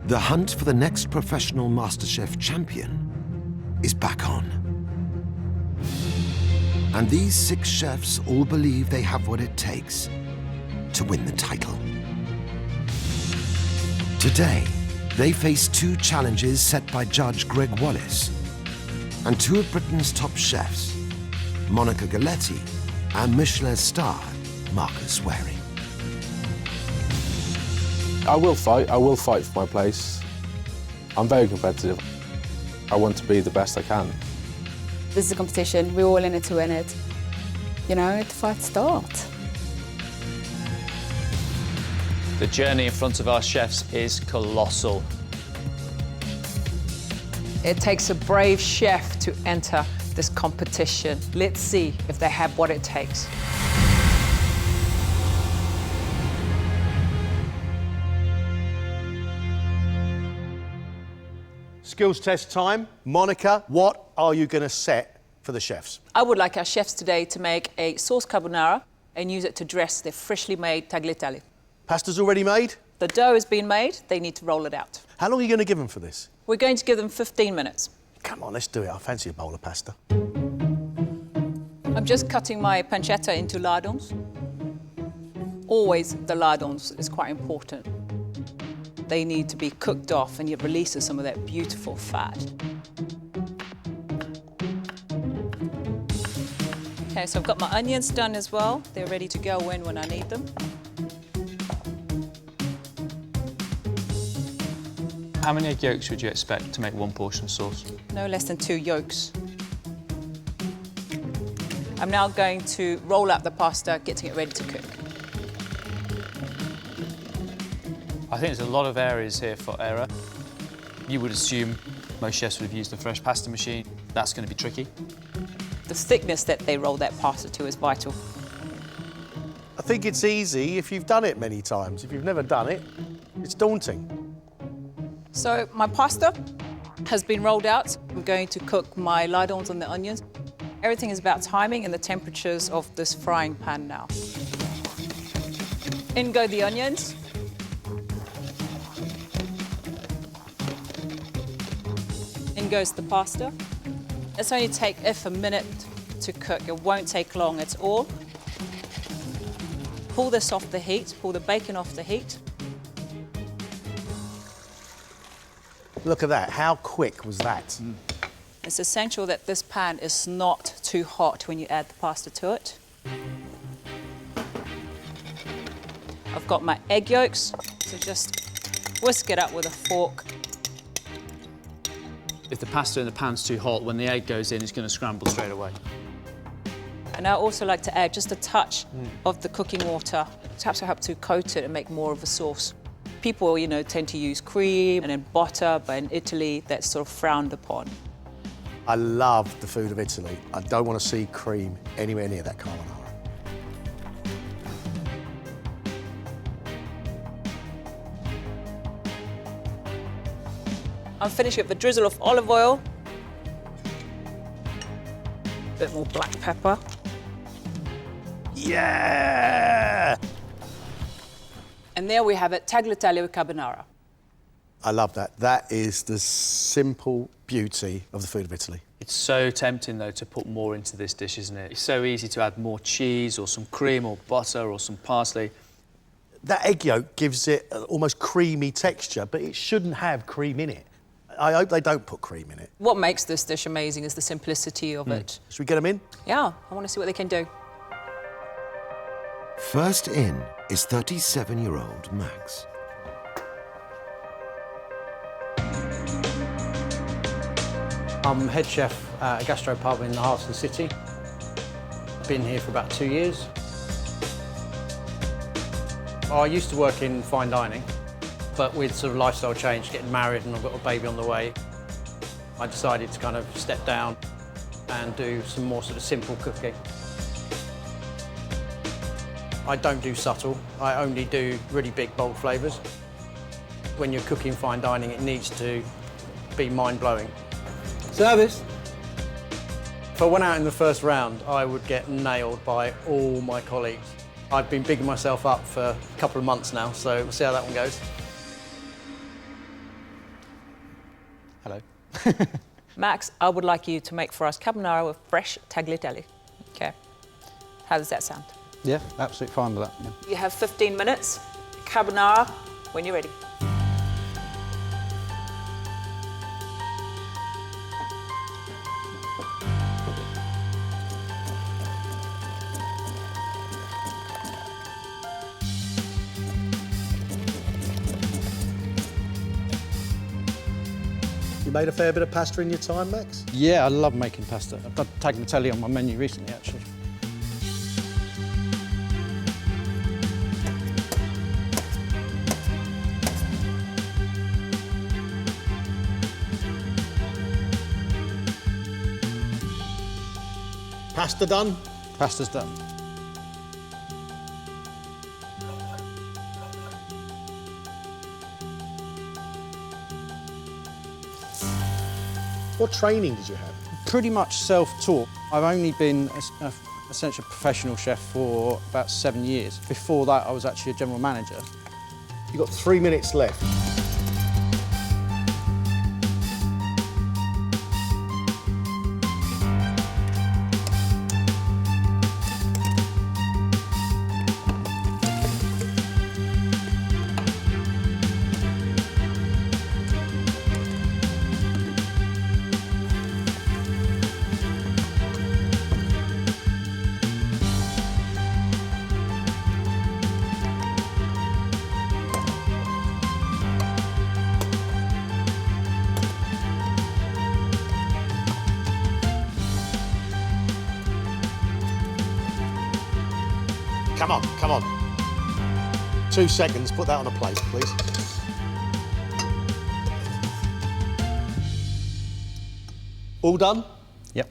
The hunt for the next professional MasterChef champion is back on. And these 6 chefs all believe they have what it takes to win the title. Today, they face 2 challenges set by Judge Greg Wallace and 2 of Britain's top chefs, Monica Galetti and Michelin star Marcus Wareing. I will fight for my place. I'm very competitive. I want to be the best I can. This is a competition, we're all in it to win it. You know, let the fight start. The journey in front of our chefs is colossal. It takes a brave chef to enter this competition. Let's see if they have what it takes. Skills test time. Monica, what are you going to set for the chefs? I would like our chefs today to make a sauce carbonara and use it to dress their freshly made tagliatelle. Pasta's already made? The dough has been made, they need to roll it out. How long are you going to give them for this? We're going to give them 15 minutes. Come on, let's do it. I fancy a bowl of pasta. I'm just cutting my pancetta into lardons. Always the lardons is quite important. They need to be cooked off and it releases some of that beautiful fat. Okay, so I've got my onions done as well. They're ready to go in when I need them. How many egg yolks would you expect to make 1 portion of sauce? No less than 2 yolks. I'm now going to roll out the pasta, getting it ready to cook. I think there's a lot of areas here for error. You would assume most chefs would have used a fresh pasta machine. That's going to be tricky. The thickness that they roll that pasta to is vital. I think it's easy if you've done it many times. If you've never done it, it's daunting. So my pasta has been rolled out. I'm going to cook my lardons and the onions. Everything is about timing and the temperatures of this frying pan now. In go the onions. In goes the pasta. It's only take a minute to cook. It won't take long at all. Pull this off the heat, pull the bacon off the heat. Look at that. How quick was that? It's essential that this pan is not too hot when you add the pasta to it. I've got my egg yolks, so just whisk it up with a fork. If the pasta in the pan's too hot, when the egg goes in, it's going to scramble straight away. And I also like to add just a touch of the cooking water, perhaps to help to coat it and make more of a sauce. People, you know, tend to use cream and then butter, but in Italy, that's sort of frowned upon. I love the food of Italy. I don't want to see cream anywhere near that carbonara. I'm finishing with a drizzle of olive oil. A bit more black pepper. Yeah! And there we have it, tagliatelle with carbonara. I love that. That is the simple beauty of the food of Italy. It's so tempting, though, to put more into this dish, isn't it? It's so easy to add more cheese or some cream or butter or some parsley. That egg yolk gives it an almost creamy texture, but it shouldn't have cream in it. I hope they don't put cream in it. What makes this dish amazing is the simplicity of it. Should we get them in? Yeah, I want to see what they can do. First in is 37-year-old Max. I'm head chef at a gastropub in the heart of the city. Been here for about 2 years. I used to work in fine dining, but with sort of lifestyle change, getting married and I've got a baby on the way, I decided to kind of step down and do some more sort of simple cooking. I don't do subtle, I only do really big, bold flavours. When you're cooking fine dining, it needs to be mind-blowing. Service! If I went out in the first round, I would get nailed by all my colleagues. I've been bigging myself up for a couple of months now, so we'll see how that one goes. Hello. Max, I would like you to make for us carbonara with fresh tagliatelle. Okay. How does that sound? Yeah, absolutely fine with that. Yeah. You have 15 minutes. Carbonara, when you're ready. You made a fair bit of pasta in your time, Max? Yeah, I love making pasta. I've done tagliatelle on my menu recently, actually. Pasta done? Pasta's done. What training did you have? Pretty much self-taught. I've only been essentially a professional chef for about 7 years. Before that, I was actually a general manager. You've got 3 minutes left. Come on, come on. 2 seconds, put that on a plate, please. All done? Yep.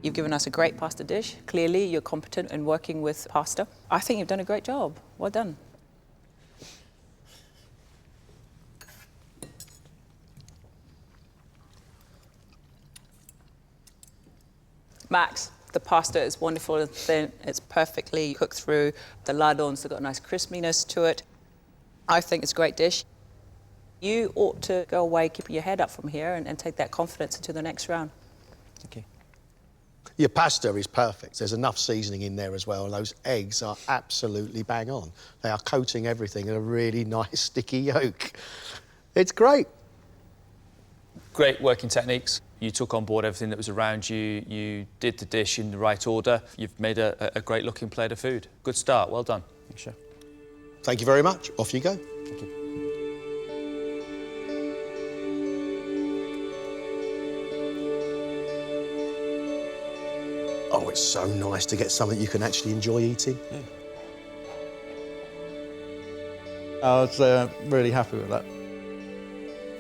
You've given us a great pasta dish. Clearly, you're competent in working with pasta. I think you've done a great job. Well done. Max, the pasta is wonderful and thin. It's perfectly cooked through. The lardons have got a nice crispiness to it. I think it's a great dish. You ought to go away keeping your head up from here and take that confidence into the next round. Thank you. Your pasta is perfect. There's enough seasoning in there as well, and those eggs are absolutely bang on. They are coating everything in a really nice sticky yolk. It's great. Great working techniques. You took on board everything that was around you. You did the dish in the right order. You've made a great looking plate of food. Good start, well done. Thanks, Chef. Thank you very much. Off you go. Thank you. Oh, it's so nice to get something you can actually enjoy eating. Yeah. I was really happy with that.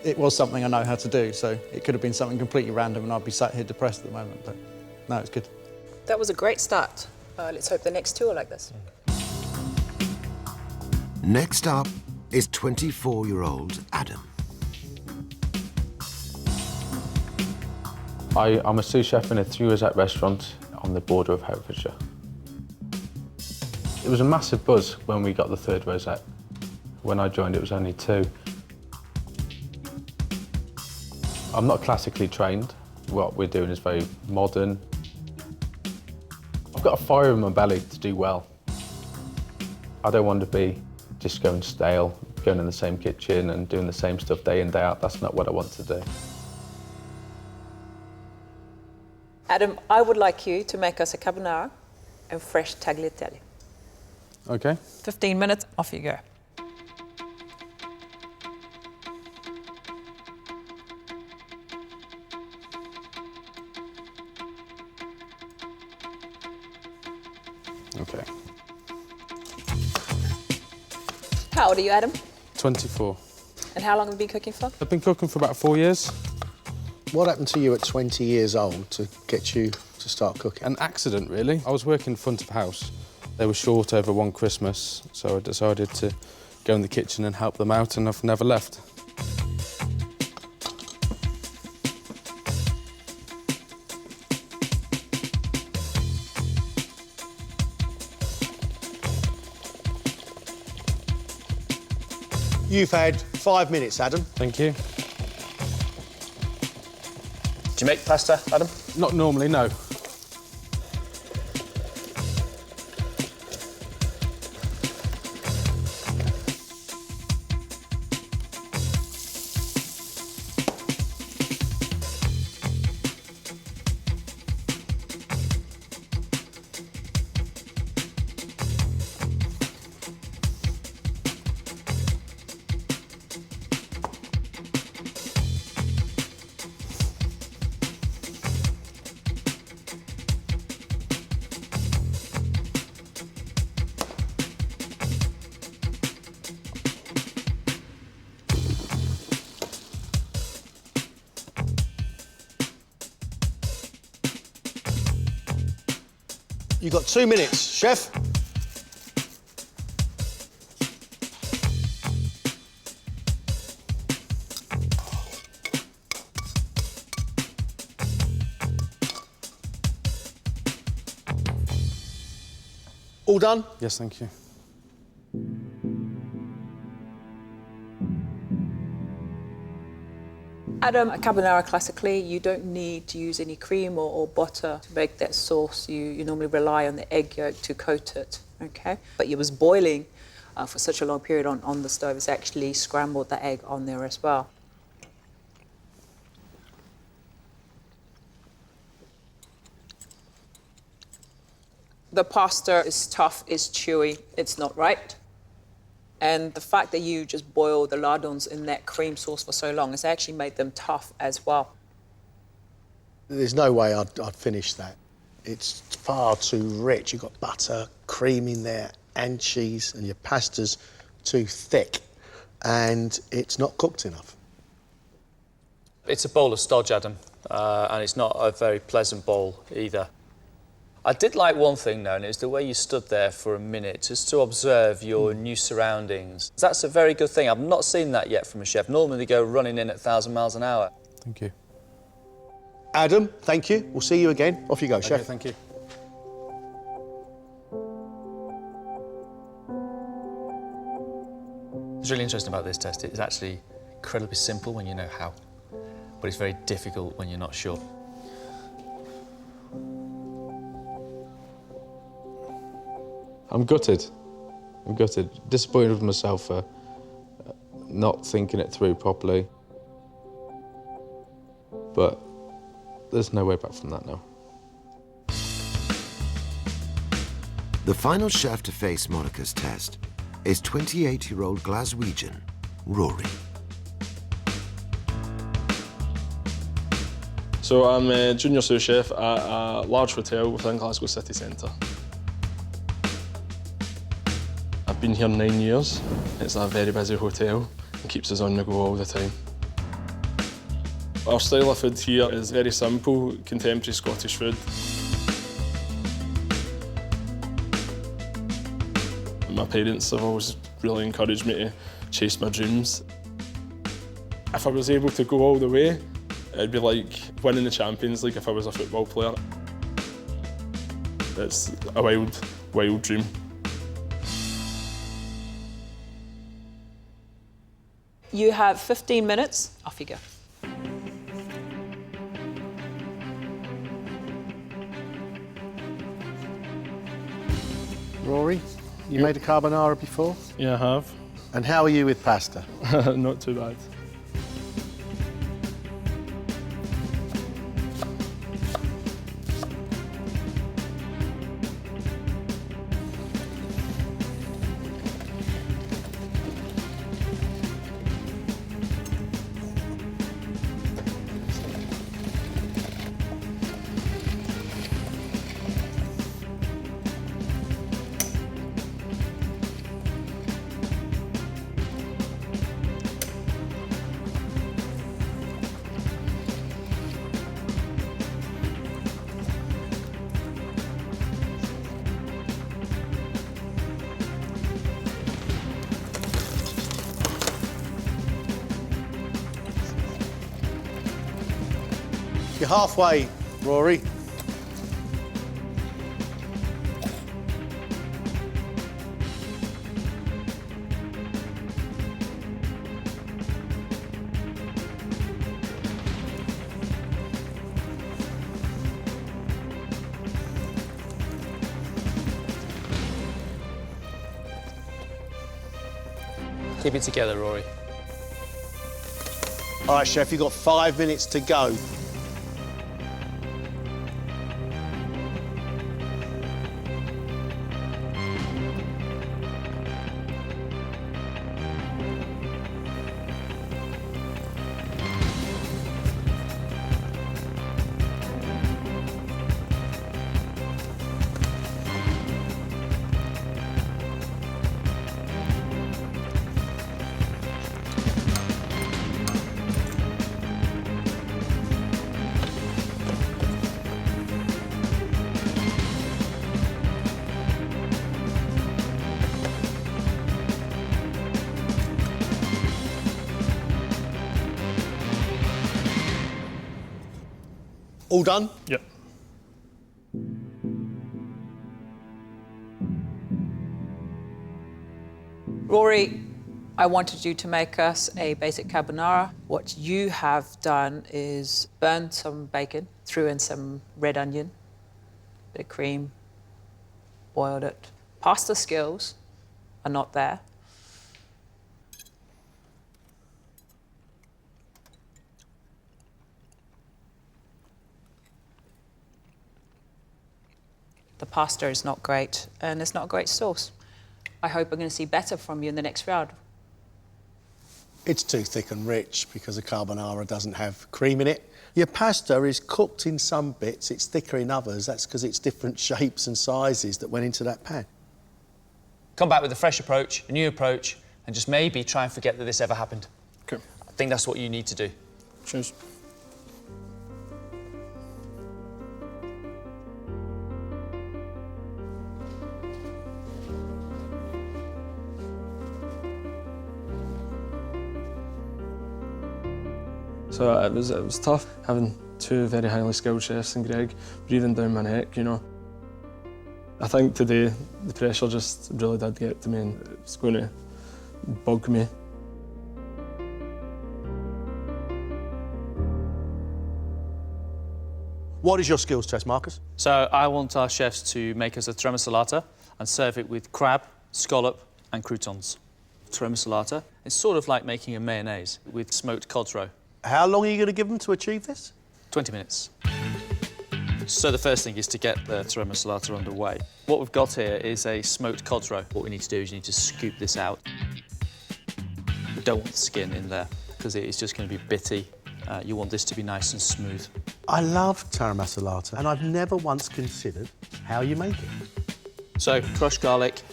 It was something I know how to do, so it could have been something completely random and I'd be sat here depressed at the moment, but no, it's good. That was a great start. Let's hope the next two are like this. Next up is 24-year-old Adam. I'm a sous chef in a 3-rosette restaurant on the border of Hertfordshire. It was a massive buzz when we got the 3rd rosette. When I joined, it was only 2. I'm not classically trained. What we're doing is very modern. I've got a fire in my belly to do well. I don't want to be just going stale, going in the same kitchen and doing the same stuff day in, day out. That's not what I want to do. Adam, I would like you to make us a carbonara and fresh tagliatelle. Okay. 15 minutes, off you go. Okay. How old are you, Adam? 24. And how long have you been cooking for? I've been cooking for about 4 years. What happened to you at 20 years old to get you to start cooking? An accident, really. I was working in front of house. They were short over one Christmas, so I decided to go in the kitchen and help them out, and I've never left. You've had 5 minutes, Adam. Thank you. Do you make pasta, Adam? Not normally, no. You've got 2 minutes, chef. All done? Yes, thank you. Adam, a carbonara classically, you don't need to use any cream or butter to make that sauce. You normally rely on the egg yolk to coat it, okay? But it was boiling for such a long period on the stove, it's actually scrambled the egg on there as well. The pasta is tough, it's chewy, it's not right. And the fact that you just boil the lardons in that cream sauce for so long has actually made them tough as well. There's no way I'd finish that. It's far too rich. You've got butter, cream in there, and cheese, and your pasta's too thick, and it's not cooked enough. It's a bowl of stodge, Adam, and it's not a very pleasant bowl either. I did like one thing, though, and it's the way you stood there for a minute just to observe your new surroundings. That's a very good thing. I've not seen that yet from a chef. Normally they go running in at 1,000 miles an hour. Thank you. Adam, thank you. We'll see you again. Off you go, chef. Thank you. What's really interesting about this test, it's actually incredibly simple when you know how, but it's very difficult when you're not sure. I'm gutted. I'm gutted. Disappointed with myself for not thinking it through properly. But there's no way back from that now. The final chef to face Monica's test is 28-year-old Glaswegian, Rory. So I'm a junior sous chef at a large hotel within Glasgow city centre. I've been here 9 years. It's a very busy hotel and keeps us on the go all the time. Our style of food here is very simple, contemporary Scottish food. My parents have always really encouraged me to chase my dreams. If I was able to go all the way, it'd be like winning the Champions League if I was a football player. It's a wild, wild dream. You have 15 minutes. Off you go. Rory, you made a carbonara before? Yeah, I have. And how are you with pasta? Not too bad. You're halfway, Rory. Keep it together, Rory. All right, chef, you've got 5 minutes to go. All done? Yep. Rory, I wanted you to make us a basic carbonara. What you have done is burn some bacon, threw in some red onion, bit of cream, boiled it. Pasta skills are not there. The pasta is not great, and it's not a great sauce. I hope we're going to see better from you in the next round. It's too thick and rich because a carbonara doesn't have cream in it. Your pasta is cooked in some bits, it's thicker in others. That's because it's different shapes and sizes that went into that pan. Come back with a fresh approach, a new approach, and just maybe try and forget that this ever happened. Okay. I think that's what you need to do. Cheers. So it was tough having two very highly skilled chefs and Gregg breathing down my neck, you know. I think today the pressure just really did get to me and it's going to bug me. What is your skills test, Marcus? So I want our chefs to make us a Taramasalata and serve it with crab, scallop and croutons. Taramasalata is sort of like making a mayonnaise with smoked cod roe. How long are you going to give them to achieve this? 20 minutes. So the first thing is to get the Taramasalata underway. What we've got here is a smoked cod roe. What we need to do is you need to scoop this out. You don't want the skin in there because it is just going to be bitty. You want this to be nice and smooth. I love Taramasalata and I've never once considered how you make it. So crushed garlic,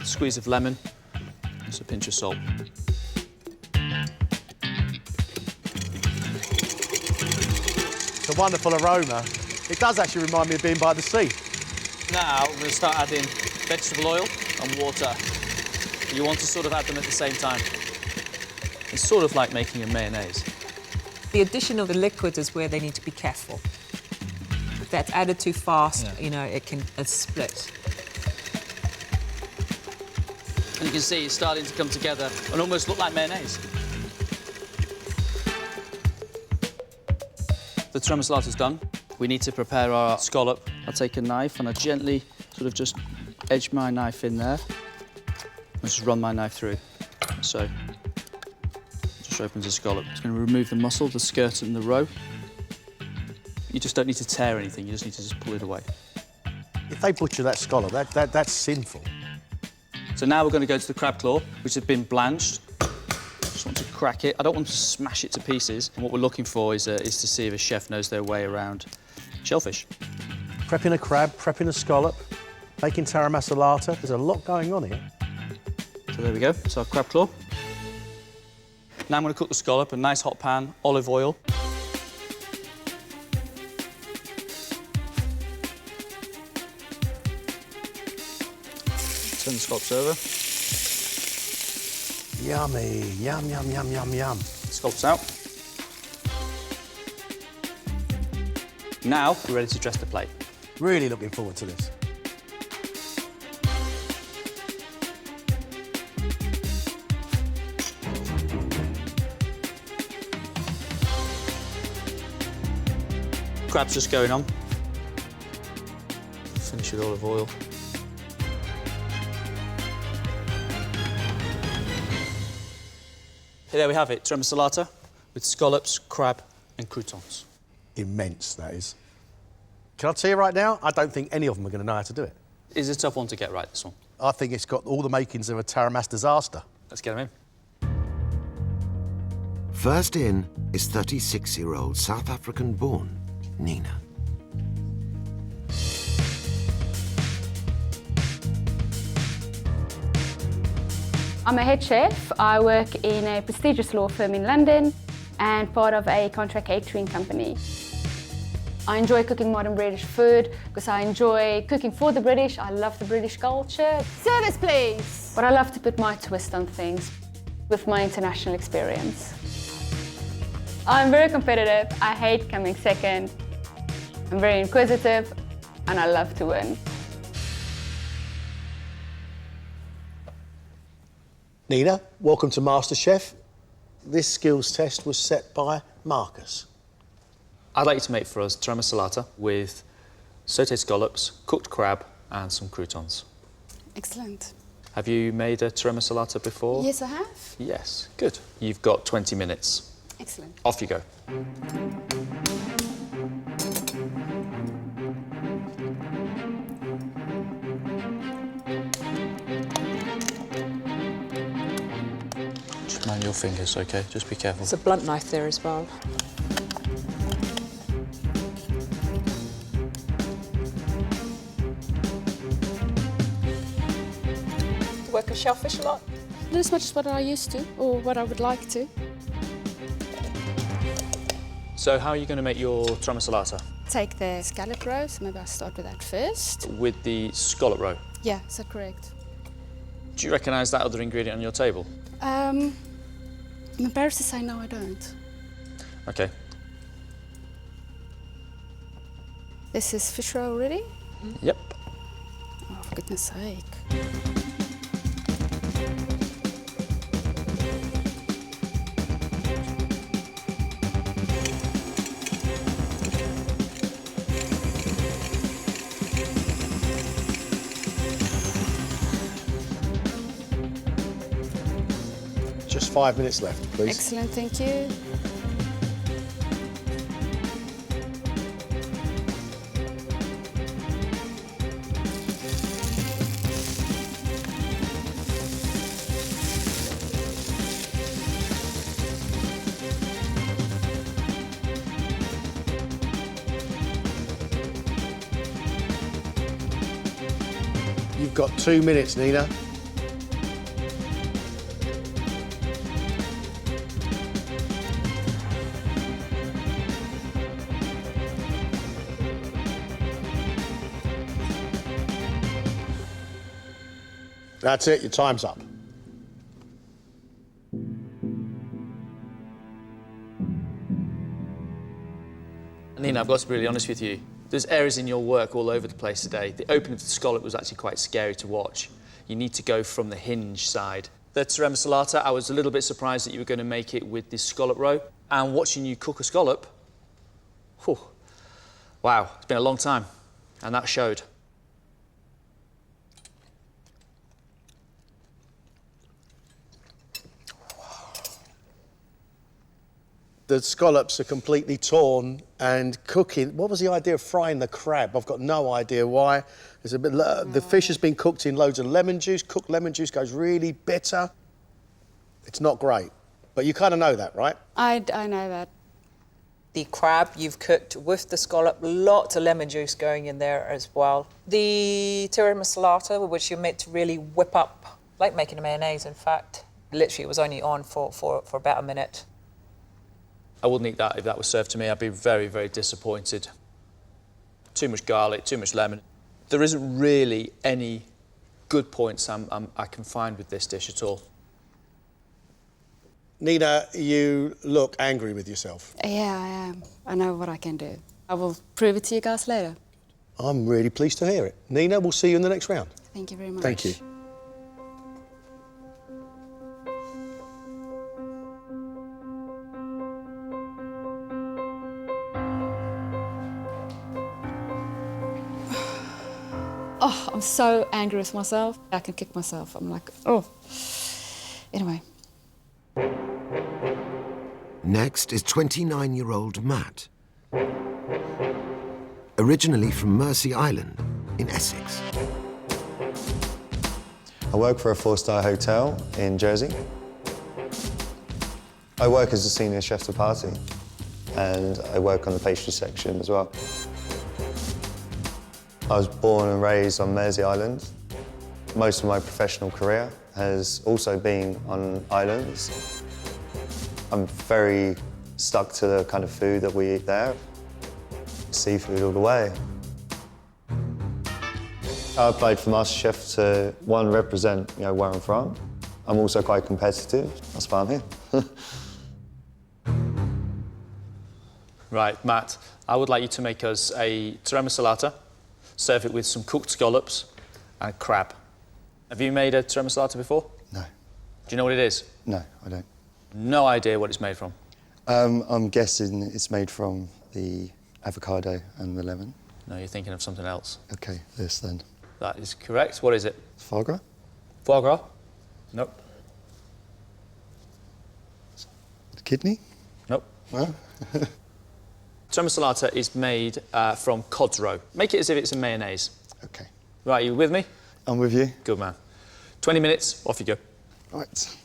a squeeze of lemon, and just a pinch of salt. It's a wonderful aroma. It does actually remind me of being by the sea. Now we're going to start adding vegetable oil and water. You want to sort of add them at the same time. It's sort of like making a mayonnaise. The addition of the liquid is where they need to be careful. If that's added too fast, you know, it can split. And you can see it's starting to come together and almost look like mayonnaise. The Taramasalata's done. We need to prepare our scallop. I'll take a knife and I gently sort of just edge my knife in there and just run my knife through. So, just opens the scallop. It's going to remove the muscle, the skirt and the roe. You just don't need to tear anything, you just need to just pull it away. If they butcher that scallop, that's sinful. So now we're going to go to the crab claw, which has been blanched. Just want to crack it. I don't want to smash it to pieces. And what we're looking for is to see if a chef knows their way around shellfish. Prepping a crab, prepping a scallop, making Taramasalata. There's a lot going on here. So there we go, it's our crab claw. Now I'm going to cook the scallop in a nice hot pan, olive oil. Turn the scallops over. Yummy, yum, yum, yum, yum, yum. Scallops out. Now we're ready to dress the plate. Really looking forward to this. Crab's just going on. Finish with olive oil. There we have it, Taramasalata with scallops, crab and croutons. Immense, that is. Can I tell you right now, I don't think any of them are going to know how to do it. It's a tough one to get right, this one. I think it's got all the makings of a Taramas disaster. Let's get them in. First in is 36-year-old South African-born Nina. I'm a head chef. I work in a prestigious law firm in London and part of a contract catering company. I enjoy cooking modern British food because I enjoy cooking for the British. I love the British culture. Service, please! But I love to put my twist on things with my international experience. I'm very competitive. I hate coming second. I'm very inquisitive and I love to win. Nina, welcome to MasterChef. This skills test was set by Marcus. I'd like you to make for us Taramasalata with sautéed scallops, cooked crab and some croutons. Excellent. Have you made a Taramasalata before? Yes, I have. Yes, good. You've got 20 minutes. Excellent. Off you go. Just mind your fingers, OK? Just be careful. There's a blunt knife there as well. Work with shellfish a lot? Not as much as what I used to, or what I would like to. So how are you going to make your Taramasalata? Take the scallop roe, so maybe I'll start with that first. With the scallop roe? Yeah, is that correct? Do you recognise that other ingredient on your table? I'm embarrassed to say no, I don't. OK. This is fish roe already? Yep. Oh, for goodness sake. Just 5 minutes left, please. Excellent, thank you. You've got 2 minutes, Nina. That's it, your time's up. Nina, I've got to be really honest with you. There's errors in your work all over the place today. The opening of the scallop was actually quite scary to watch. You need to go from the hinge side. The Taramasalata, I was a little bit surprised that you were going to make it with this scallop roe. And watching you cook a scallop, whew, wow, it's been a long time. And that showed. The scallops are completely torn and cooking. What was the idea of frying the crab? I've got no idea why. There's a bit. The fish has been cooked in loads of lemon juice. Cooked lemon juice goes really bitter. It's not great, but you kind of know that, right? I know that. The crab you've cooked with the scallop, lots of lemon juice going in there as well. The Taramasalata, which you're meant to really whip up, like making a mayonnaise, in fact. Literally, it was only on for about a minute. I wouldn't eat that if that was served to me. I'd be very, very disappointed. Too much garlic, too much lemon. There isn't really any good points I can find with this dish at all. Nina, you look angry with yourself. Yeah, I am. I know what I can do. I will prove it to you guys later. I'm really pleased to hear it. Nina, we'll see you in the next round. Thank you very much. Thank you. Oh, I'm so angry with myself. I can kick myself. I'm like, oh. Anyway. Next is 29-year-old Matt, originally from Mersey Island in Essex. I work for a 4-star hotel in Jersey. I work as a senior chef de partie, and I work on the pastry section as well. I was born and raised on Mersey Island. Most of my professional career has also been on islands. I'm very stuck to the kind of food that we eat there. Seafood all the way. I applied for MasterChef to, one, represent where I'm from. I'm also quite competitive. That's why I'm here. Right, Matt, I would like you to make us a Taramasalata, serve it with some cooked scallops and a crab. Have you made a Taramasalata before? No. Do you know what it is? No, I don't. No idea what it's made from? I'm guessing it's made from the avocado and the lemon. No, you're thinking of something else. OK, this then. That is correct. What is it? Foie gras? Foie gras? Nope. The kidney? Nope. No? Taramasalata is made from cod's roe. Make it as if it's a mayonnaise. OK. Right, you with me? I'm with you. Good man. 20 minutes, off you go. Right.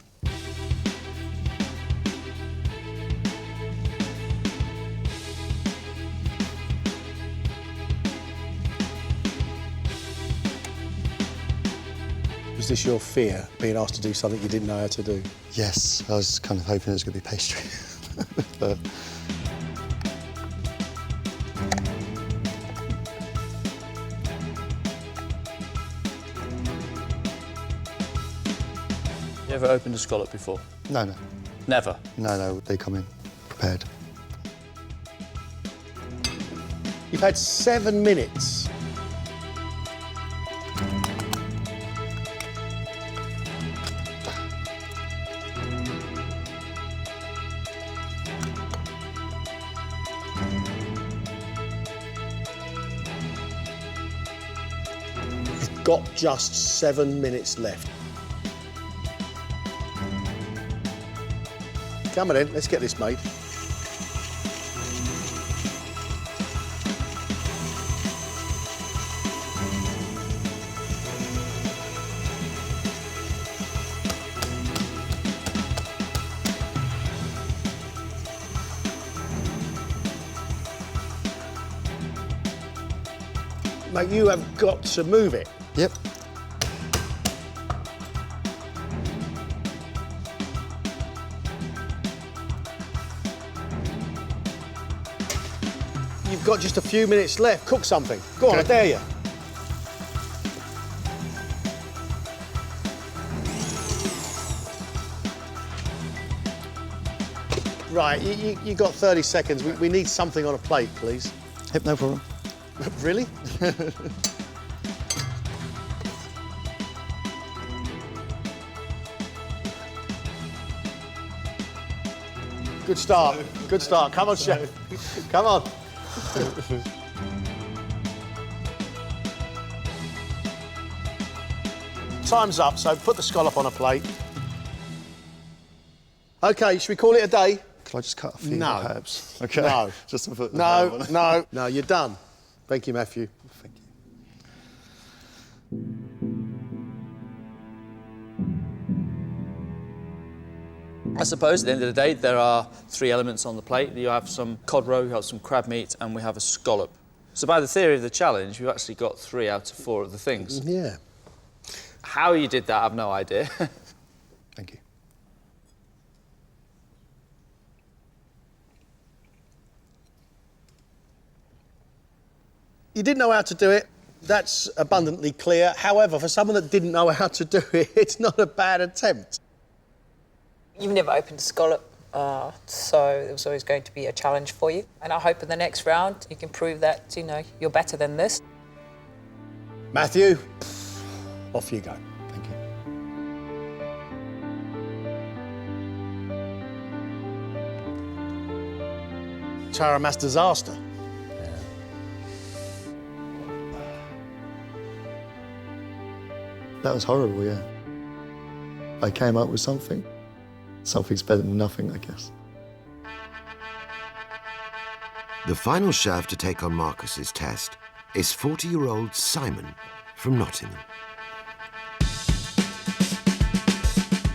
Was this your fear, being asked to do something you didn't know how to do? Yes, I was kind of hoping it was going to be pastry. But... You ever opened a scallop before? No, no. Never? No, they come in prepared. You've had 7 minutes. You've got just 7 minutes left. Come on then, let's get this made. Mate, you have got to move it. Yep. You've got just a few minutes left. Cook something. Go on, I dare you. Right, you got 30 seconds. We need something on a plate, please. Yep, no problem. Really? Good start. Good start. Come on, chef. Come on. Time's up, so put the scallop on a plate. OK, should we call it a day? Could I just cut a few No. herbs? OK. No. Just to put the No, herb on it. no, you're done. Thank you, Matthew. Thank you. I suppose at the end of the day, there are 3 elements on the plate. You have some cod roe, you have some crab meat, and we have a scallop. So by the theory of the challenge, we've actually got 3 out of 4 of the things. Yeah. How you did that, I've no idea. Thank you. You didn't know how to do it. That's abundantly clear. However, for someone that didn't know how to do it, it's not a bad attempt. You've never opened a scallop, so it was always going to be a challenge for you. And I hope in the next round you can prove that, you're better than this. Matthew, off you go. Thank you. Tarama's disaster. That was horrible, yeah. I came up with something. Something's better than nothing, I guess. The final chef to take on Marcus's test is 40-year-old Simon from Nottingham.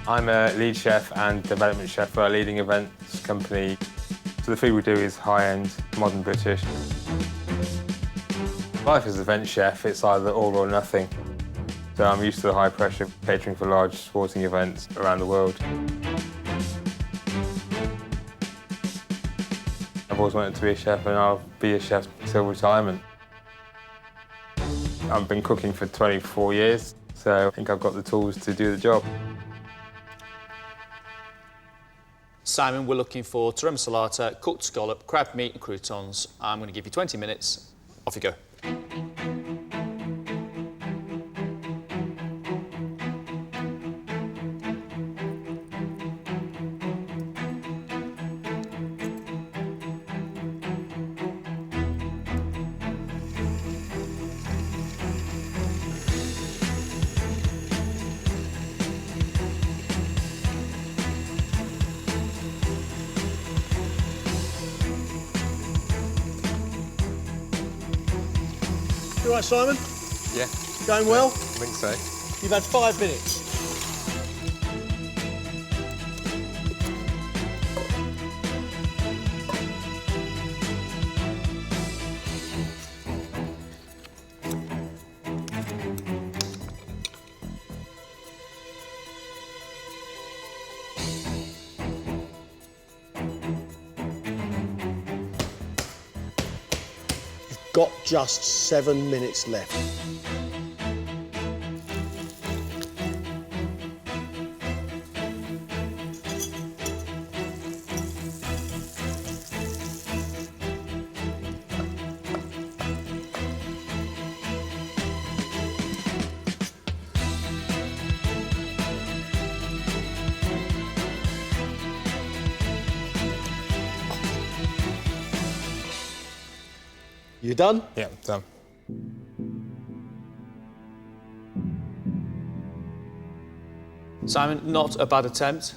I'm a lead chef and development chef for a leading events company. So the food we do is high-end, modern British. Life as an event chef, it's either all or nothing. So I'm used to the high pressure catering for large sporting events around the world. I've always wanted to be a chef and I'll be a chef till retirement. I've been cooking for 24 years, so I think I've got the tools to do the job. Simon, we're looking for Taramasalata, cooked scallop, crab meat and croutons. I'm going to give you 20 minutes. Off you go. You all right, Simon? Yeah. Going well? I think so. You've had 5 minutes. Got just 7 minutes left. You done? Yeah, done. Simon, not a bad attempt.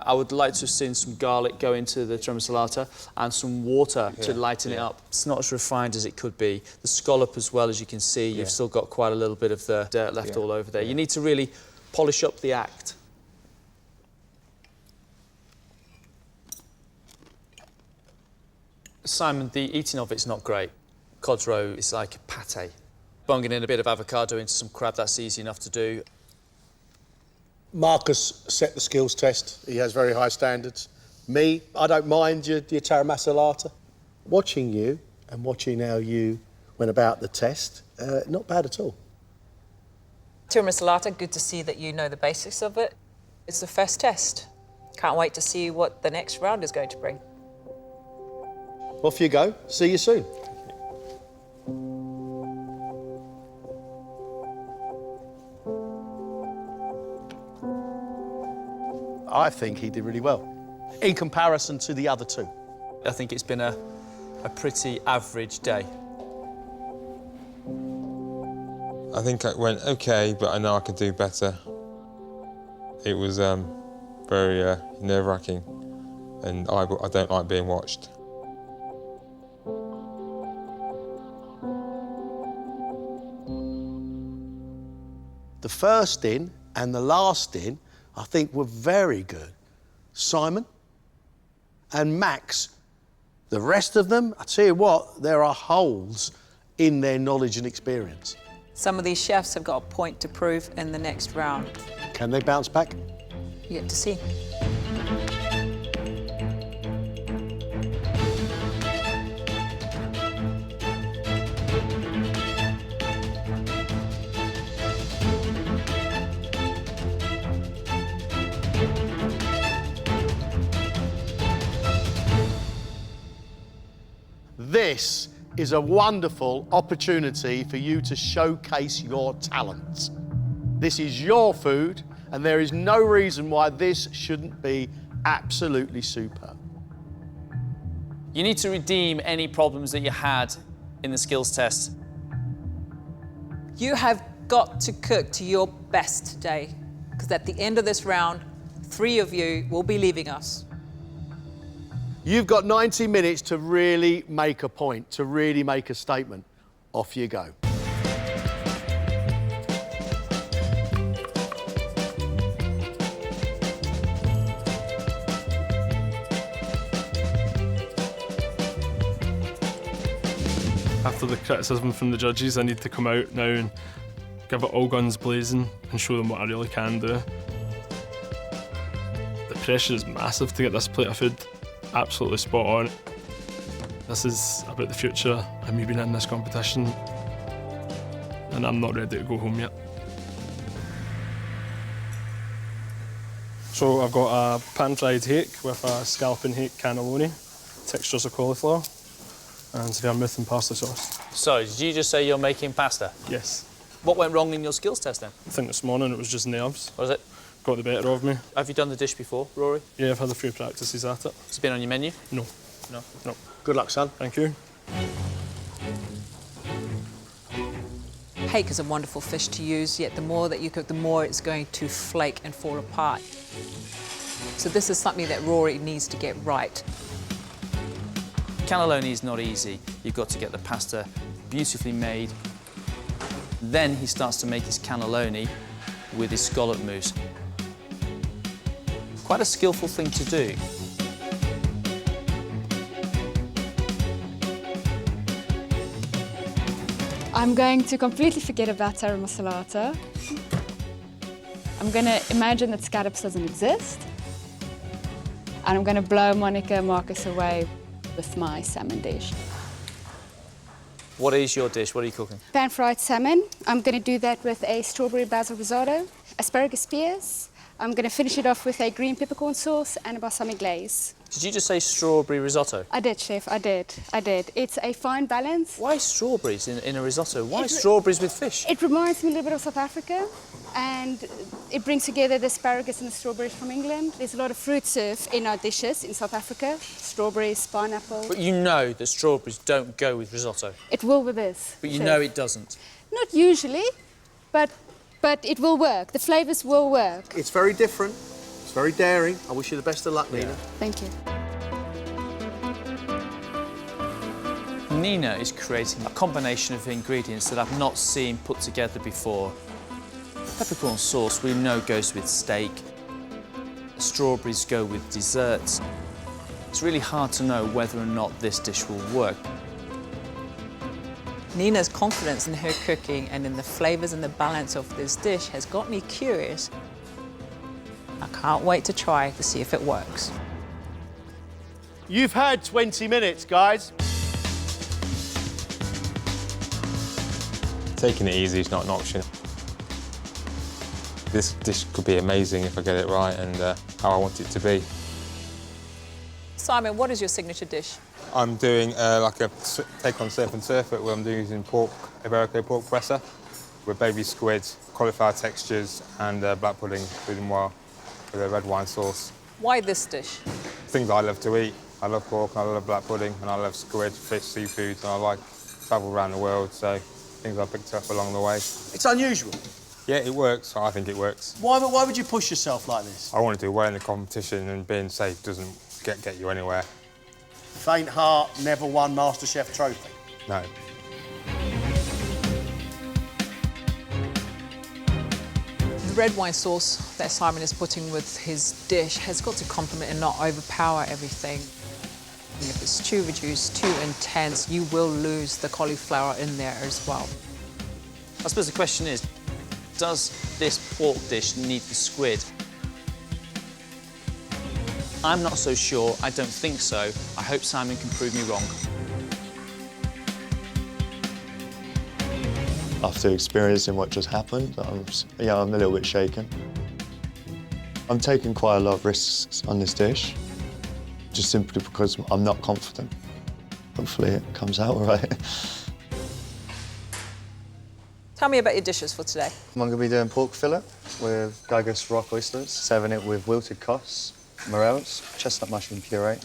I would like to have seen some garlic go into the Taramasalata and some water to lighten it up. It's not as refined as it could be. The scallop as well, as you can see, you've still got quite a little bit of the dirt left all over there. You need to really polish up the act. Simon, the eating of it's not great. Cod's roe is like a pate. Bunging in a bit of avocado into some crab, that's easy enough to do. Marcus set the skills test. He has very high standards. Me, I don't mind your Taramasalata. Watching you and watching how you went about the test, not bad at all. Taramasalata, good to see that you know the basics of it. It's the first test. Can't wait to see what the next round is going to bring. Off you go. See you soon. I think he did really well in comparison to the other two. I think it's been a pretty average day. I think it went okay, but I know I could do better. It was very nerve-wracking, and I don't like being watched. The first in and the last in, I think, were very good. Simon and Max, the rest of them, I tell you what, there are holes in their knowledge and experience. Some of these chefs have got a point to prove in the next round. Can they bounce back? Yet to see. This is a wonderful opportunity for you to showcase your talents. This is your food, and there is no reason why this shouldn't be absolutely superb. You need to redeem any problems that you had in the skills test. You have got to cook to your best today, because at the end of this round, 3 of you will be leaving us. You've got 90 minutes to really make a point, to really make a statement. Off you go. After the criticism from the judges, I need to come out now and give it all guns blazing and show them what I really can do. The pressure is massive to get this plate of food absolutely spot on. This is about the future of me being in this competition, and I'm not ready to go home yet. So I've got a pan-fried hake with a scallop and hake cannelloni, textures of cauliflower, and vermouth and parsley sauce. Sorry, did you just say you're making pasta? Yes. What went wrong in your skills test then? I think this morning it was just nerves. Was it? Got the better of me. Have you done the dish before, Rory? Yeah, I've had a few practices at it. Has it been on your menu? No. No. No. Good luck, son. Thank you. Hake is a wonderful fish to use, yet the more that you cook, the more it's going to flake and fall apart. So this is something that Rory needs to get right. Cannelloni is not easy. You've got to get the pasta beautifully made. Then he starts to make his cannelloni with his scallop mousse. Quite a skillful thing to do. I'm going to completely forget about Taramasalata. I'm going to imagine that scallops doesn't exist. And I'm going to blow Monica and Marcus away with my salmon dish. What is your dish? What are you cooking? Pan-fried salmon. I'm going to do that with a strawberry basil risotto, asparagus spears. I'm going to finish it off with a green peppercorn sauce and a balsamic glaze. Did you just say strawberry risotto? I did, Chef, I did. It's a fine balance. Why strawberries in a risotto? Why strawberries with fish? It reminds me a little bit of South Africa, and it brings together the asparagus and the strawberries from England. There's a lot of fruit served in our dishes in South Africa. Strawberries, pineapple. But you know that strawberries don't go with risotto. It will with this. But you Chef. know it doesn't. Not usually, but it will work. The flavours will work. It's very different. It's very daring. I wish you the best of luck, Nina. Thank you. Nina is creating a combination of ingredients that I've not seen put together before. Peppercorn sauce we know goes with steak. Strawberries go with desserts. It's really hard to know whether or not this dish will work. Nina's confidence in her cooking and in the flavours and the balance of this dish has got me curious. I can't wait to try to see if it works. You've had 20 minutes, guys. Taking it easy is not an option. This dish could be amazing if I get it right and how I want it to be. Simon, what is your signature dish? I'm doing like a take on surf and turf, but I'm using Iberico pork presser with baby squid, cauliflower textures, and black pudding, Boudinois, with a red wine sauce. Why this dish? Things I love to eat. I love pork, I love black pudding, and I love squid, fish, seafood, and I like travel around the world, so things I picked up along the way. It's unusual. Yeah, it works. I think it works. Why would you push yourself like this? I want to do well in the competition, and being safe doesn't get you anywhere. Faint heart, never won MasterChef trophy. No. The red wine sauce that Simon is putting with his dish has got to complement and not overpower everything. And if it's too reduced, too intense, you will lose the cauliflower in there as well. I suppose the question is, does this pork dish need the squid? I'm not so sure. I don't think so. I hope Simon can prove me wrong. After experiencing what just happened, I'm a little bit shaken. I'm taking quite a lot of risks on this dish, just simply because I'm not confident. Hopefully it comes out all right. Tell me about your dishes for today. I'm going to be doing pork fillet with Gagos rock oysters, serving it with wilted cos, morels, chestnut mushroom puree,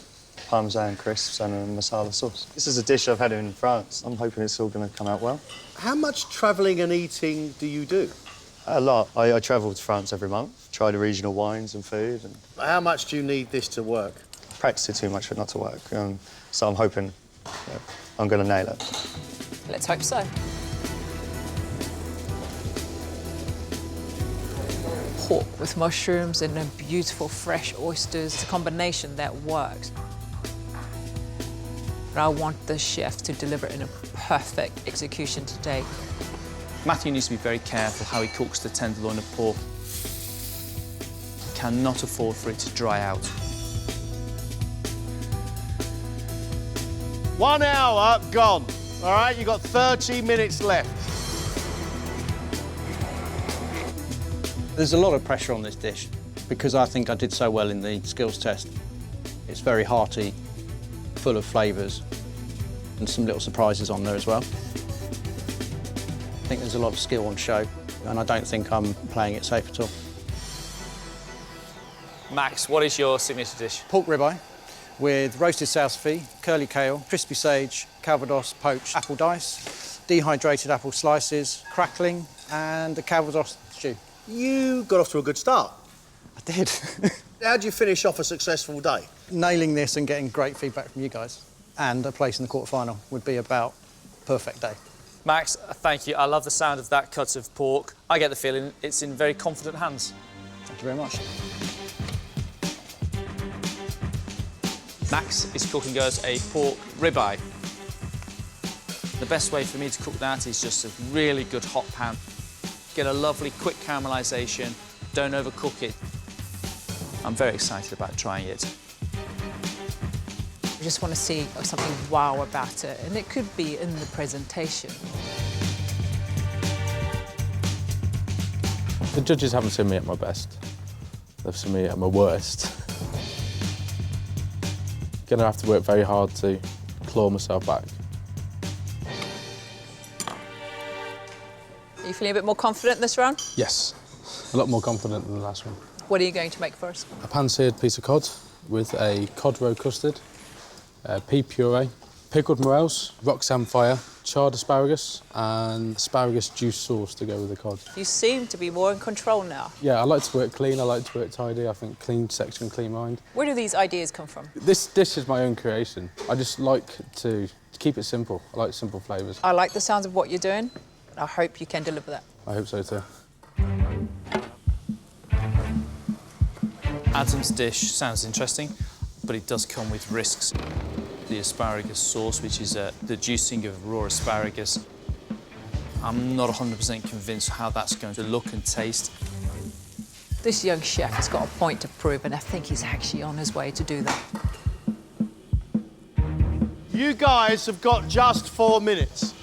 parmesan crisps and a masala sauce. This is a dish I've had in France. I'm hoping it's all going to come out well. How much travelling and eating do you do? A lot. I travel to France every month, try the regional wines and food. And How much do you need this to work? practiced it too much for it not to work. So I'm hoping I'm going to nail it. Let's hope so. Pork with mushrooms and then beautiful fresh oysters. It's a combination that works. But I want the chef to deliver in a perfect execution today. Matthew needs to be very careful how he cooks the tenderloin of pork. He cannot afford for it to dry out. 1 hour gone. All right, you've got 30 minutes left. There's a lot of pressure on this dish because I think I did so well in the skills test. It's very hearty, full of flavours and some little surprises on there as well. I think there's a lot of skill on show and I don't think I'm playing it safe at all. Max, what is your signature dish? Pork ribeye with roasted salsify, curly kale, crispy sage, calvados, poached apple dice, dehydrated apple slices, crackling and a calvados stew. You got off to a good start. I did. How do you finish off a successful day? Nailing this and getting great feedback from you guys and a place in the quarterfinal would be about perfect day. Max, thank you. I love the sound of that cut of pork. I get the feeling it's in very confident hands. Thank you very much. Max is cooking us a pork ribeye. The best way for me to cook that is just a really good hot pan. Get a lovely quick caramelisation, don't overcook it. I'm very excited about trying it. I just want to see something wow about it, and it could be in the presentation. The judges haven't seen me at my best. They've seen me at my worst. Gonna have to work very hard to claw myself back. Are you feeling a bit more confident this round? Yes, a lot more confident than the last one. What are you going to make for us? A pan-seared piece of cod with a cod roe custard, pea puree, pickled morels, rock samphire, charred asparagus and asparagus juice sauce to go with the cod. You seem to be more in control now. Yeah, I like to work clean, I like to work tidy. I think clean section, clean mind. Where do these ideas come from? This dish is my own creation. I just like to keep it simple. I like simple flavours. I like the sounds of what you're doing. I hope you can deliver that. I hope so too. Adam's dish sounds interesting, but it does come with risks. The asparagus sauce, which is the juicing of raw asparagus. I'm not 100% convinced how that's going to look and taste. This young chef has got a point to prove, and I think he's actually on his way to do that. You guys have got just 4 minutes.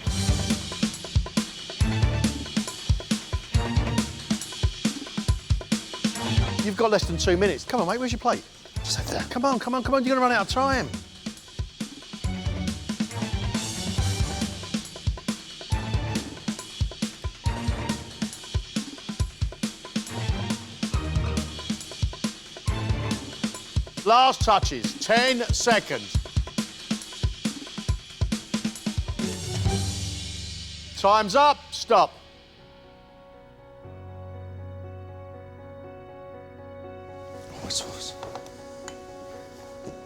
You've got less than 2 minutes. Come on, mate, where's your plate? Just over there. Come on, come on, come on, you're gonna run out of time. Last touches, 10 seconds. Time's up, stop.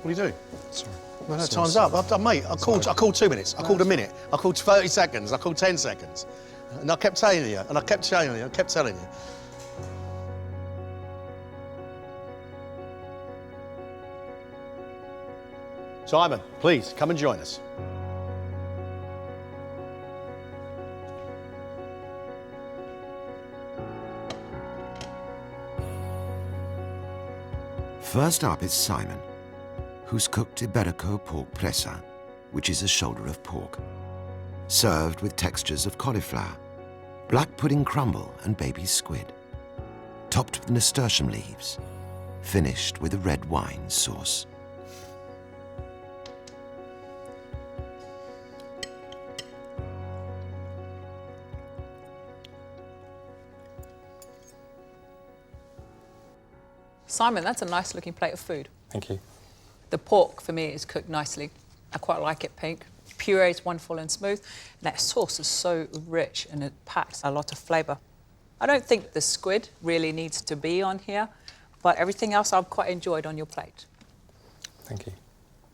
What are you doing? Sorry. No, time's up. Mate, I called 2 minutes. I called a minute. I called 30 seconds. I called 10 seconds. And I kept telling you, and I kept telling you, I kept telling you. Simon, please, come and join us. First up is Simon, who's cooked Iberico pork presa, which is a shoulder of pork, served with textures of cauliflower, black pudding crumble and baby squid, topped with nasturtium leaves, finished with a red wine sauce. Simon, that's a nice looking plate of food. Thank you. The pork, for me, is cooked nicely. I quite like it pink. Puree is wonderful and smooth. And that sauce is so rich and it packs a lot of flavour. I don't think the squid really needs to be on here, but everything else I've quite enjoyed on your plate. Thank you.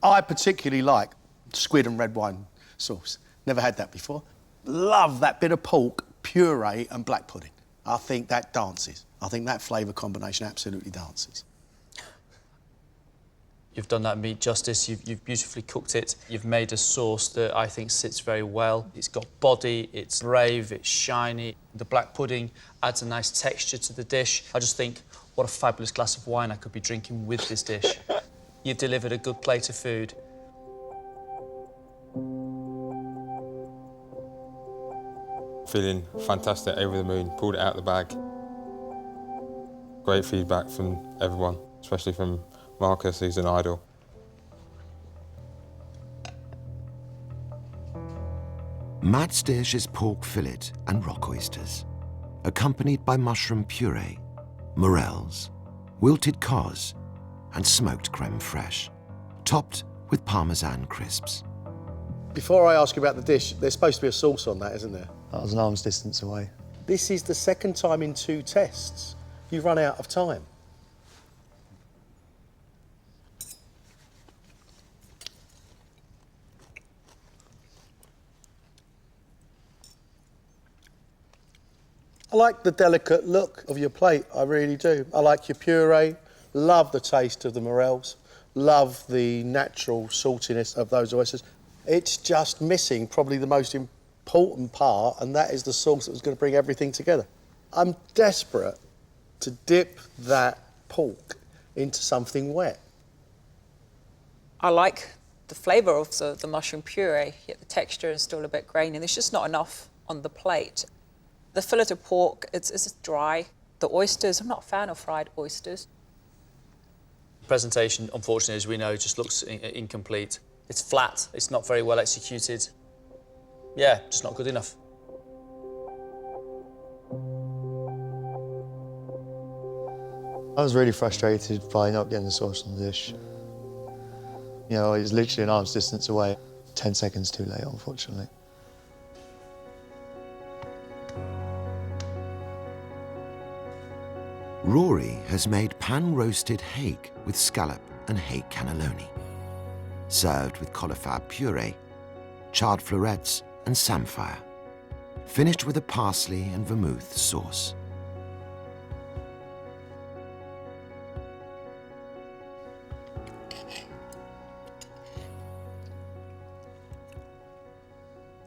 I particularly like squid and red wine sauce. Never had that before. Love that bit of pork, puree and black pudding. I think that dances. I think that flavour combination absolutely dances. You've done that meat justice, you've beautifully cooked it. You've made a sauce that I think sits very well. It's got body, it's brave, it's shiny. The black pudding adds a nice texture to the dish. I just think, what a fabulous glass of wine I could be drinking with this dish. You've delivered a good plate of food. Feeling fantastic, over the moon, pulled it out of the bag. Great feedback from everyone, especially from Marcus, who's an idol. Matt's dish is pork fillet and rock oysters, accompanied by mushroom puree, morels, wilted cos, and smoked creme fraiche, topped with parmesan crisps. Before I ask you about the dish, there's supposed to be a sauce on that, isn't there? That was an arm's distance away. This is the second time in 2 tests you've run out of time. I like the delicate look of your plate, I really do. I like your puree, love the taste of the morels, love the natural saltiness of those oysters. It's just missing probably the most important part, and that is the sauce that was going to bring everything together. I'm desperate to dip that pork into something wet. I like the flavour of the mushroom puree, yet the texture is still a bit grainy. There's just not enough on the plate. The fillet of pork, it's dry. The oysters, I'm not a fan of fried oysters. Presentation, unfortunately, as we know, just looks incomplete. It's flat, it's not very well executed. Yeah, just not good enough. I was really frustrated by not getting the sauce on the dish. You know, it was literally an arm's distance away. 10 seconds too late, unfortunately. Rory has made pan-roasted hake with scallop and hake cannelloni, served with cauliflower puree, charred florets and samphire, finished with a parsley and vermouth sauce.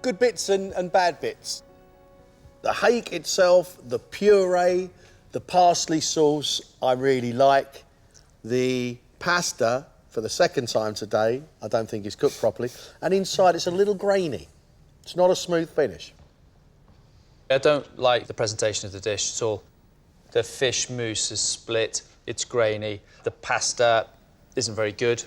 Good bits and bad bits. The hake itself, the puree, the parsley sauce, I really like. The pasta, for the second time today, I don't think it's cooked properly. And inside, it's a little grainy. It's not a smooth finish. I don't like the presentation of the dish at all. The fish mousse is split, it's grainy. The pasta isn't very good.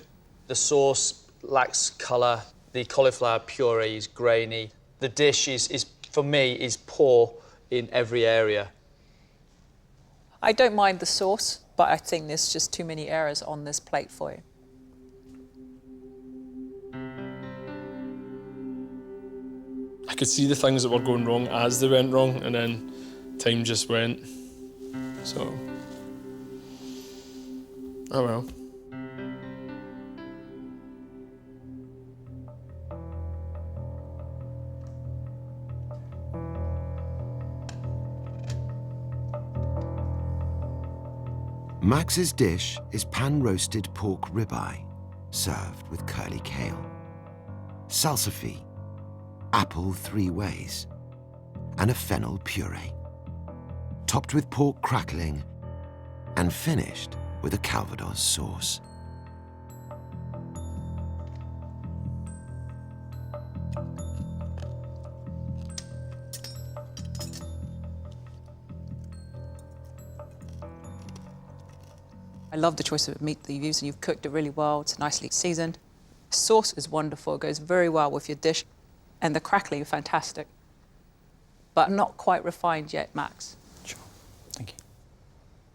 The sauce lacks colour. The cauliflower puree is grainy. The dish is for me, is poor in every area. I don't mind the sauce, but I think there's just too many errors on this plate for you. I could see the things that were going wrong as they went wrong, and then time just went. So, oh well. Max's dish is pan-roasted pork ribeye, served with curly kale, salsify, apple 3 ways, and a fennel puree, topped with pork crackling and finished with a Calvados sauce. I love the choice of meat that you've used, and you've cooked it really well. It's nicely seasoned. Sauce is wonderful. It goes very well with your dish. And the crackling is fantastic. But not quite refined yet, Max. Sure. Thank you.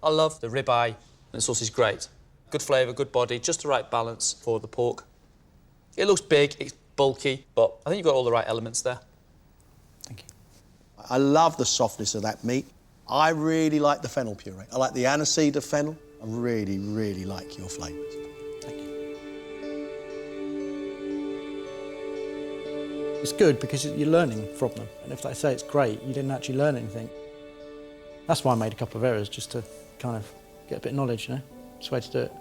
I love the ribeye. The sauce is great. Good flavour, good body, just the right balance for the pork. It looks big, it's bulky, but I think you've got all the right elements there. Thank you. I love the softness of that meat. I really like the fennel puree. I like the aniseed of fennel. I really, really like your flavours. Thank you. It's good because you're learning from them. And if they say it's great, you didn't actually learn anything. That's why I made a couple of errors, just to kind of get a bit of knowledge, you know? It's the way to do it.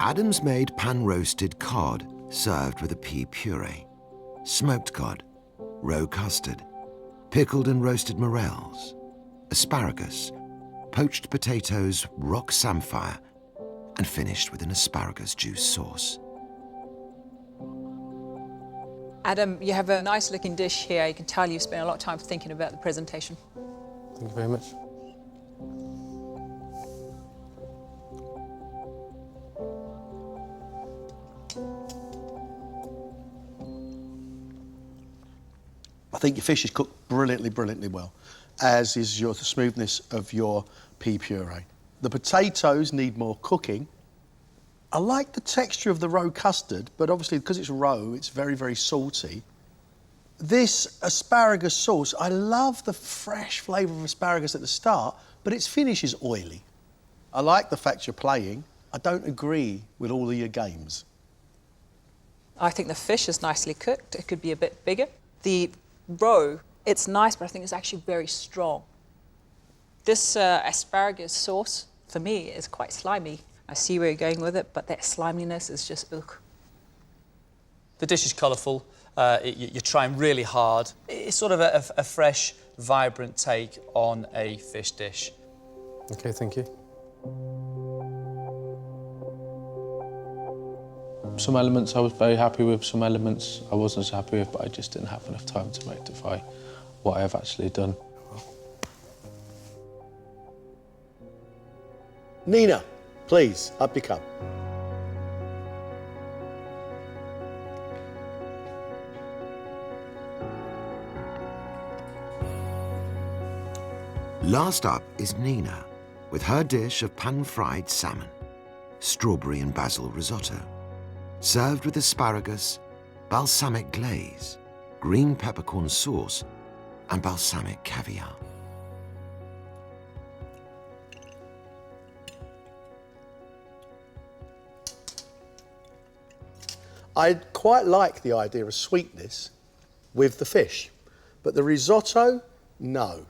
Adam's made pan-roasted cod served with a pea puree, smoked cod, roe custard, pickled and roasted morels, asparagus, poached potatoes, rock samphire, and finished with an asparagus juice sauce. Adam, you have a nice looking dish here. You can tell you spent a lot of time thinking about the presentation. Thank you very much. I think your fish is cooked brilliantly, brilliantly well, as is the smoothness of your pea puree. The potatoes need more cooking. I like the texture of the roe custard, but obviously because it's roe, it's very, very salty. This asparagus sauce, I love the fresh flavour of asparagus at the start, but its finish is oily. I like the fact you're playing. I don't agree with all of your games. I think the fish is nicely cooked. It could be a bit bigger. The roe, it's nice, but I think it's actually very strong. This asparagus sauce, for me, is quite slimy. I see where you're going with it, but that sliminess is just, ugh. The dish is colourful. You're trying really hard. It's sort of a fresh, vibrant take on a fish dish. Okay, thank you. Some elements I was very happy with, some elements I wasn't so happy with, but I just didn't have enough time to rectify what I have actually done. Nina, please, up you come. Last up is Nina, with her dish of pan-fried salmon, strawberry and basil risotto, served with asparagus, balsamic glaze, green peppercorn sauce, and balsamic caviar. I quite like the idea of sweetness with the fish, but the risotto, no.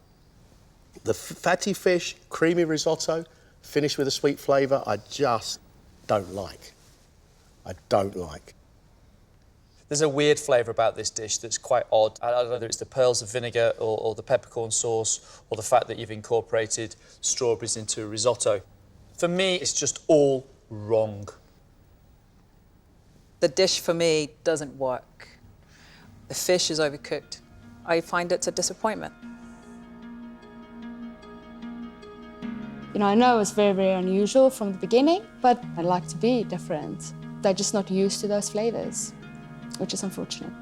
The fatty fish, creamy risotto, finished with a sweet flavour, I just don't like. I don't like. There's a weird flavour about this dish that's quite odd. I don't know whether it's the pearls of vinegar or the peppercorn sauce or the fact that you've incorporated strawberries into a risotto. For me, it's just all wrong. The dish for me doesn't work. The fish is overcooked. I find it's a disappointment. You know, I know it's very, very unusual from the beginning, but I like to be different. They're just not used to those flavours, which is unfortunate.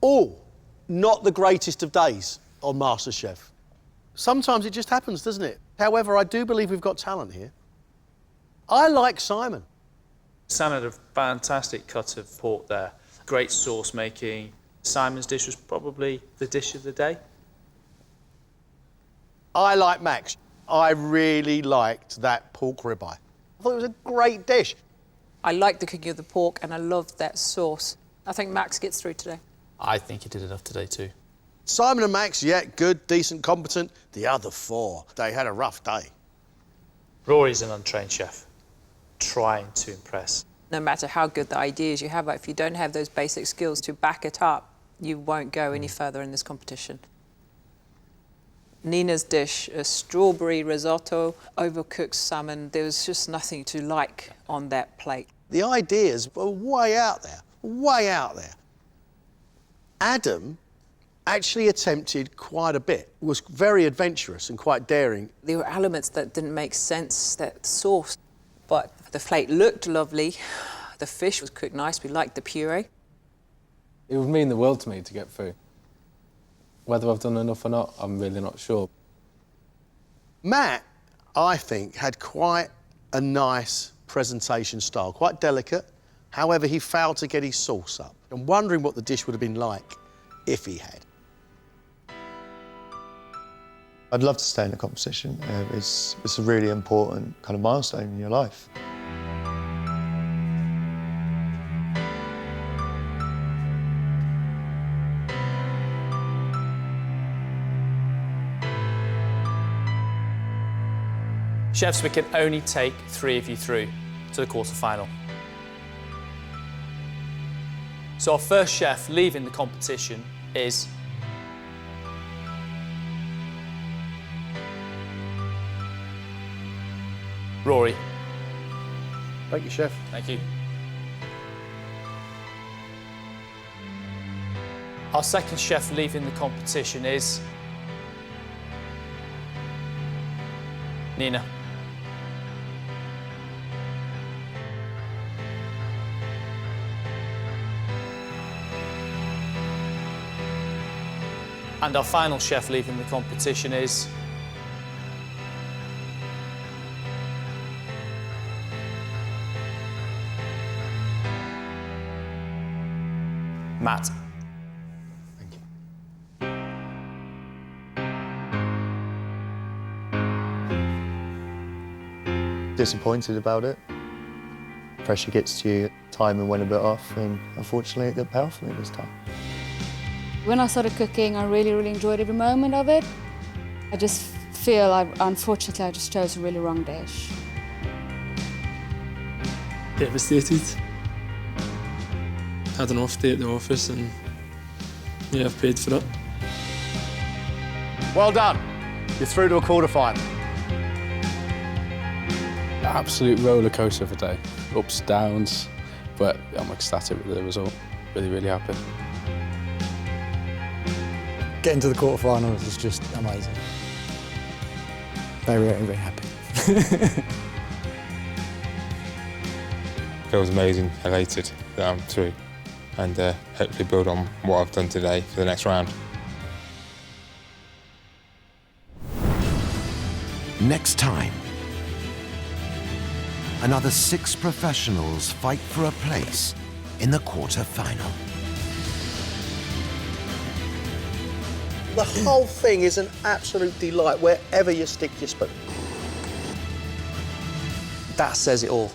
Oh, not the greatest of days on MasterChef. Sometimes it just happens, doesn't it? However, I do believe we've got talent here. I like Simon. Simon had a fantastic cut of pork there. Great sauce making. Simon's dish was probably the dish of the day. I like Max. I really liked that pork ribeye. I thought it was a great dish. I like the cooking of the pork and I love that sauce. I think Max gets through today. I think he did enough today too. Simon and Max, yeah, good, decent, competent. The other four, they had a rough day. Rory's an untrained chef, trying to impress. No matter how good the ideas you have, if you don't have those basic skills to back it up, you won't go any further in this competition. Nina's dish, a strawberry risotto, overcooked salmon, there was just nothing to like on that plate. The ideas were way out there, way out there. Adam actually attempted quite a bit, was very adventurous and quite daring. There were elements that didn't make sense, that sauce, but the plate looked lovely. The fish was cooked nice, we liked the puree. It would mean the world to me to get through. Whether I've done enough or not, I'm really not sure. Matt, I think, had quite a nice presentation style, quite delicate. However, he failed to get his sauce up. I'm wondering what the dish would have been like if he had. I'd love to stay in the competition. It's a really important kind of milestone in your life. Chefs, we can only take 3 of you through to the quarter-final. So our first chef leaving the competition is Rory. Thank you, chef. Thank you. Our second chef leaving the competition is Nina. And our final chef leaving the competition is Matt. Thank you. Disappointed about it. Pressure gets to you, timing went a bit off, and unfortunately it didn't pay off for me this time. When I started cooking, I really enjoyed every moment of it. I just feel, unfortunately, I just chose a really wrong dish. Devastated. Had an off day at the office and yeah, I've paid for it. Well done. You're through to a quarter-final. Absolute roller coaster of a day, ups, downs, but I'm ecstatic with the result. Really happy. Getting to the quarterfinals is just amazing. Very happy. Feels amazing, elated that I'm through, and hopefully build on what I've done today for the next round. Next time, another 6 professionals fight for a place in the quarter-final. The whole thing is an absolute delight wherever you stick your spoon. That says it all.